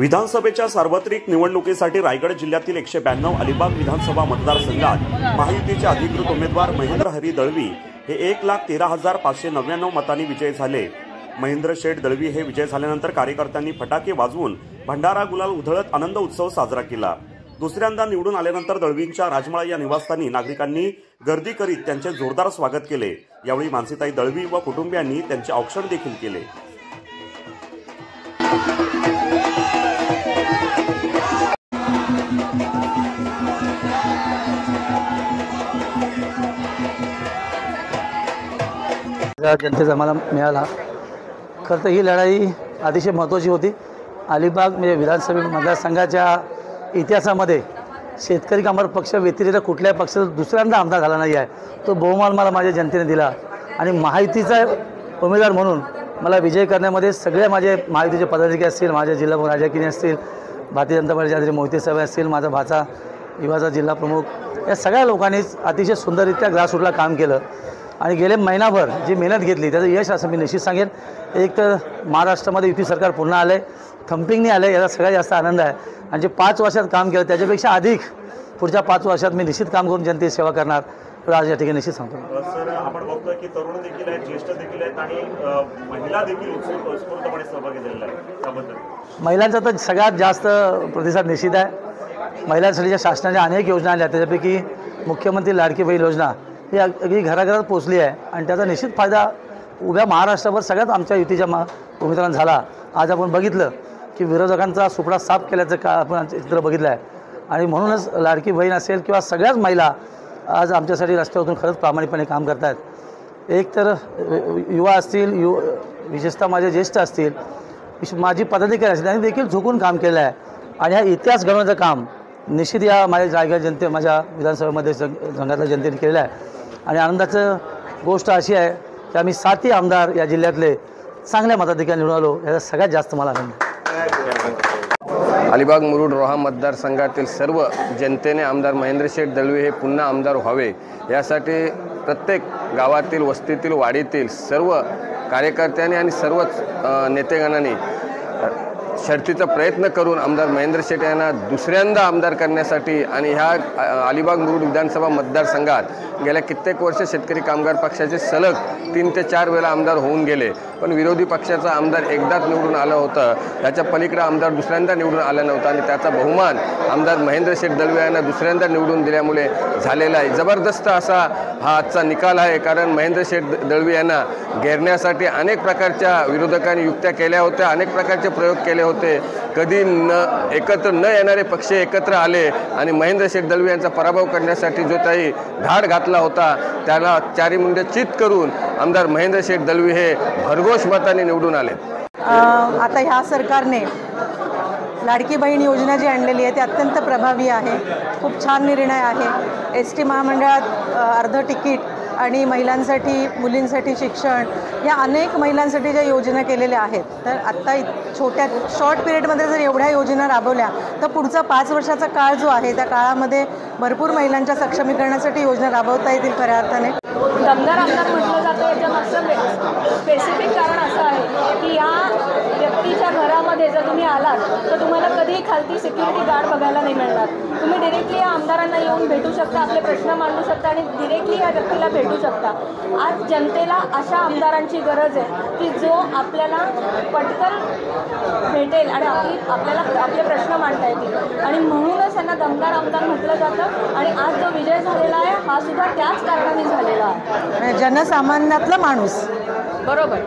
विधानसभेच्या सार्वत्रिक निवडणुकीसाठी रायगड जिल्ह्यातील 192 अलिबाग विधानसभा मतदारसंघात महायुतीचे अधिकृत उमेदवार महेंद्र हरी दळवी हे 1,13,599 मतांनी विजयी झाले। महेंद्र शेठ दळवी हे विजय झाल्यानंतर कार्यकर्त्यांनी फटाके वाजवून भंडारा गुलाल उधळत आनंद उत्सव साजरा केला। दुसऱ्यांदा निवडून आल्यानंतर दळवींच्या राजमाळा या निवासस्थानी नागरिकांनी गर्दी करीत त्यांचे जोरदार स्वागत केले। यावेळी मानसीताई दळवी व कुटुंबियांनी त्यांचे औक्षण देखील केले। जनतेचा मला मिळाला। खरं तर ही लढाई अतिशय महत्त्वाची होती। अलिबाग म्हणजे विधानसभा मतदारसंघाच्या इतिहासामध्ये शेतकरी कामगार पक्ष व्यतिरिक्त कुठल्याही पक्षाचा दुसऱ्यांदा आमदार झाला नाही आहे। तो बहुमान मला माझ्या जनतेने दिला आणि महायुतीचा उमेदवार म्हणून मला विजय करण्यामध्ये सगळे माझे महायुतीचे पदाधिकारी असतील, माझे जिल्हा प्रमुख राजाकिनी असतील, भारतीय जनता पार्टीचे आदरणीय मोहिते साहेब असतील, माझा भाचा युवाचा जिल्हा प्रमुख, या सगळ्या लोकांनीच अतिशय सुंदररित्या ग्रासरूटला काम केलं आणि गेले महिनाभर जी मेहनत घेतली त्याचं यश असं मी निश्चित सांगेन। एक तर महाराष्ट्रामध्ये युती सरकार पुन्हा आलं आहे, थंपिंगने आलं आहे, याचा सगळ्यात जास्त आनंद आहे। आणि जे 5 वर्षात काम केलं त्याच्यापेक्षा अधिक पुढच्या 5 वर्षात मी निश्चित काम करून जनतेची सेवा करणार, तर आज या ठिकाणी निश्चित सांगतो। सर, आपण बघतोय की तरुण देखील आहेत, ज्येष्ठ देखील आहेत आणि महिला देखील उत्स्फूर्तपणे सहभागी झालेल्या आहेत। त्याबद्दल महिलांचा तर सगळ्यात जास्त प्रतिसाद निश्चित आहे। महिलांसाठीच्या शासनाच्या अनेक योजना आल्या, त्याच्यापैकी मुख्यमंत्री लाडकी बहीण योजना ही अगदी घराघरात पोचली आहे आणि त्याचा निश्चित फायदा उभ्या महाराष्ट्रावर सगळ्यात आमच्या युतीच्या उमेदवारांना झाला। आज आपण बघितलं की विरोधकांचा सुपडा साफ केल्याचं का आपण चित्र बघितलं आहे आणि म्हणूनच लाडकी बहीण असेल किंवा सगळ्याच महिला आज आमच्यासाठी रस्त्यावरून खरंच प्रामाणिकपणे काम करत आहेत। एक तर युवा असतील, विशेषतः माझे ज्येष्ठ असतील, माझी पदाधिकारी असतील, त्यांनी देखील झुकून काम केलं आहे आणि हा इतिहास घडवण्याचं काम निश्चित या माझ्या रायगड माझ्या विधानसभेमध्ये संघातल्या जनतेने केलेलं आहे। आणि आनंदाचं गोष्ट अशी आहे की आम्ही 7 आमदार या जिल्ह्यातले चांगल्या मताधिकारी निवडून आलो, याचा सगळ्यात जास्त मला आनंद आहे। अलिबाग मुरुड रोहा मतदारसंघातील सर्व जनतेने आमदार महेंद्र शेठ दळवी हे पुन्हा आमदार व्हावे यासाठी प्रत्येक गावातील, वस्तीतील, वाडीतील सर्व कार्यकर्त्यांनी आणि सर्वच नेतेगणांनी शर्तीचा प्रयत्न करून आमदार महेंद्र शेठ यांना दुसऱ्यांदा आमदार करण्यासाठी आणि ह्या अलिबाग मुरुड विधानसभा मतदारसंघात गेल्या कित्येक वर्ष शेतकरी कामगार पक्षाचे सलग 3 ते 4 वेळा आमदार होऊन गेले, पण विरोधी पक्षाचा आमदार एकदाच निवडून आलं होतं। त्याच्या पलीकडे आमदार दुसऱ्यांदा निवडून आला नव्हता आणि त्याचा बहुमान आमदार महेंद्र शेठ दळवी यांना दुसऱ्यांदा निवडून दिल्यामुळे झालेला आहे। जबरदस्त असा हा आजचा निकाल आहे, कारण महेंद्र शेठ दळवी यांना घेरण्यासाठी अनेक प्रकारच्या विरोधकांनी युक्त्या केल्या होत्या, अनेक प्रकारचे प्रयोग केले होते। कधी एकत्र न येणारे पक्ष एकत्र आले आणि महेंद्र शेठ दळवी यांचा पराभव करण्यासाठी जो काही धाड घातला होता त्याला चारी मुंडे चित करून आमदार महेंद्र शेठ दळवी हे भरघोष मताने निवडून आले। आता ह्या सरकारने लाडकी बहीण योजना जी आणलेली आहे ती अत्यंत प्रभावी आहे, खूप छान निर्णय आहे। ST महामंडळात अर्ध तिकीट आणि महिलांसाठी, मुलींसाठी शिक्षण, या अनेक महिलांसाठी ज्या योजना केलेल्या आहेत, तर आत्ता छोट्या शॉर्ट पिरियडमध्ये जर एवढ्या योजना राबवल्या तर पुढचा 5 वर्षाचा काळ जो आहे त्या काळामध्ये भरपूर महिलांच्या सक्षमीकरणासाठी योजना राबवता येतील खऱ्या अर्थाने। दमदार आमदार म्हटलं जातं, याच्यामागचं स्पेसिफिक कारण असं आहे की या व्यक्तीच्या घरामध्ये जर तुम्ही आलात तर तुम्हाला कधीही खालती सिक्युरिटी गार्ड बघायला नाही मिळणार। तुम्ही डिरेक्टली या आमदारांना येऊन भेटू शकता, आपले प्रश्न मांडू शकता आणि डिरेक्टली या व्यक्तीला भेटू शकता। आज जनतेला अशा आमदारांची गरज आहे की जो आपल्याला पटकन भेटेल आणि आपल्याला आपले प्रश्न मांडता येतील आणि म्हणूनच त्यांना दमदार आमदार म्हटलं जातं। आणि आज जो विजय झालेला आहे हा सुद्धा त्याच कारणाने झालेला आहे, जनसामान्यातला माणूस। बरोबर।